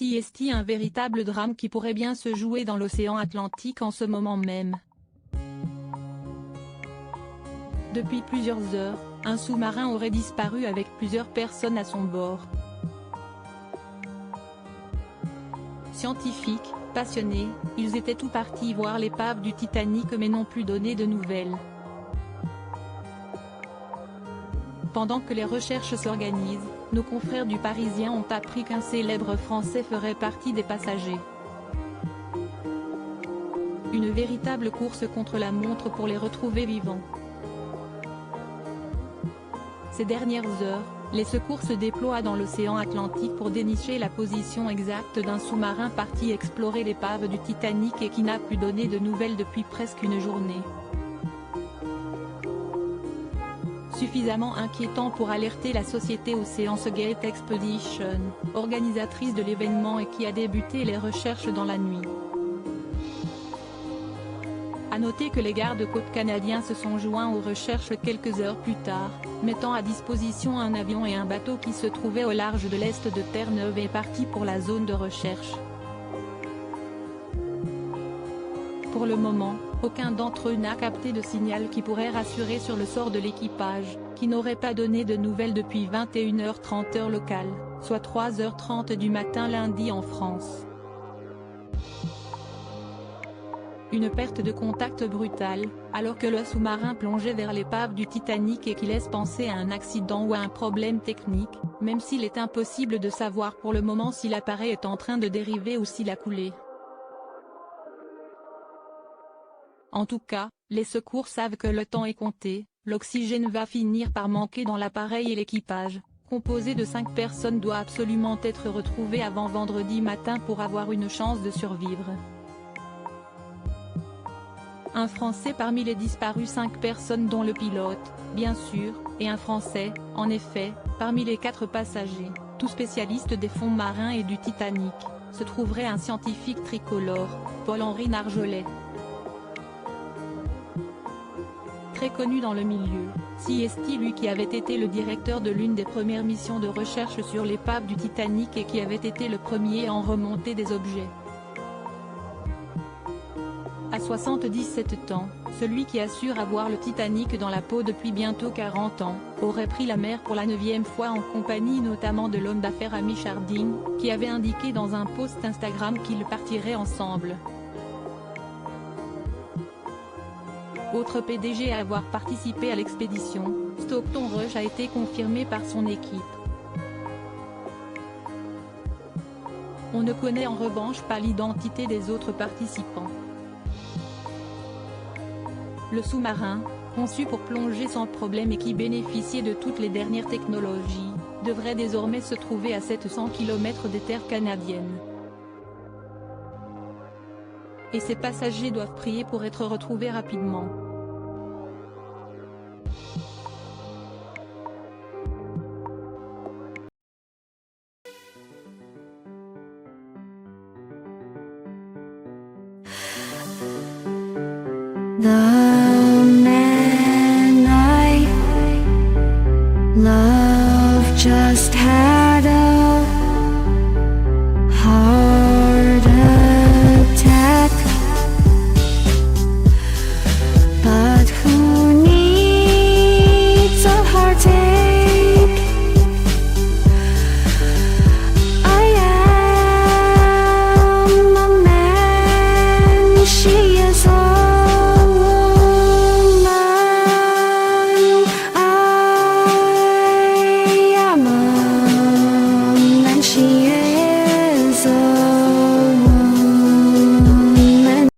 CST, un véritable drame qui pourrait bien se jouer dans l'océan Atlantique en ce moment même. Depuis plusieurs heures, un sous-marin aurait disparu avec plusieurs personnes à son bord. Scientifiques, passionnés, ils étaient tout partis voir l'épave du Titanic mais n'ont plus donné de nouvelles. Pendant que les recherches s'organisent, nos confrères du Parisien ont appris qu'un célèbre Français ferait partie des passagers. Une véritable course contre la montre pour les retrouver vivants. Ces dernières heures, les secours se déploient dans l'océan Atlantique pour dénicher la position exacte d'un sous-marin parti explorer l'épave du Titanic et qui n'a plus donné de nouvelles depuis presque une journée. Suffisamment inquiétant pour alerter la société Ocean's Gate Expedition, organisatrice de l'événement et qui a débuté les recherches dans la nuit. À noter que les gardes-côtes canadiens se sont joints aux recherches quelques heures plus tard, mettant à disposition un avion et un bateau qui se trouvaient au large de l'est de Terre-Neuve et partis pour la zone de recherche. Pour le moment, aucun d'entre eux n'a capté de signal qui pourrait rassurer sur le sort de l'équipage, qui n'aurait pas donné de nouvelles depuis 21h30 heure locale, soit 3h30 du matin lundi en France. Une perte de contact brutale, alors que le sous-marin plongeait vers l'épave du Titanic et qui laisse penser à un accident ou à un problème technique, même s'il est impossible de savoir pour le moment si l'appareil est en train de dériver ou s'il a coulé. En tout cas, les secours savent que le temps est compté, l'oxygène va finir par manquer dans l'appareil et l'équipage, composé de 5 personnes, doit absolument être retrouvé avant vendredi matin pour avoir une chance de survivre. Un Français parmi les disparus, 5 personnes dont le pilote, bien sûr, et un Français, en effet, parmi les 4 passagers, tous spécialistes des fonds marins et du Titanic, se trouverait un scientifique tricolore, Paul-Henri Narjolet. Très connu dans le milieu, CST, lui qui avait été le directeur de l'une des premières missions de recherche sur l'épave du Titanic et qui avait été le premier à en remonter des objets. À 77 ans, celui qui assure avoir le Titanic dans la peau depuis bientôt 40 ans, aurait pris la mer pour la 9e fois en compagnie notamment de l'homme d'affaires Hamish Harding, qui avait indiqué dans un post Instagram qu'ils partiraient ensemble. Autre PDG à avoir participé à l'expédition, Stockton Rush a été confirmé par son équipe. On ne connaît en revanche pas l'identité des autres participants. Le sous-marin, conçu pour plonger sans problème et qui bénéficiait de toutes les dernières technologies, devrait désormais se trouver à 700 km des terres canadiennes. Et ses passagers doivent prier pour être retrouvés rapidement. The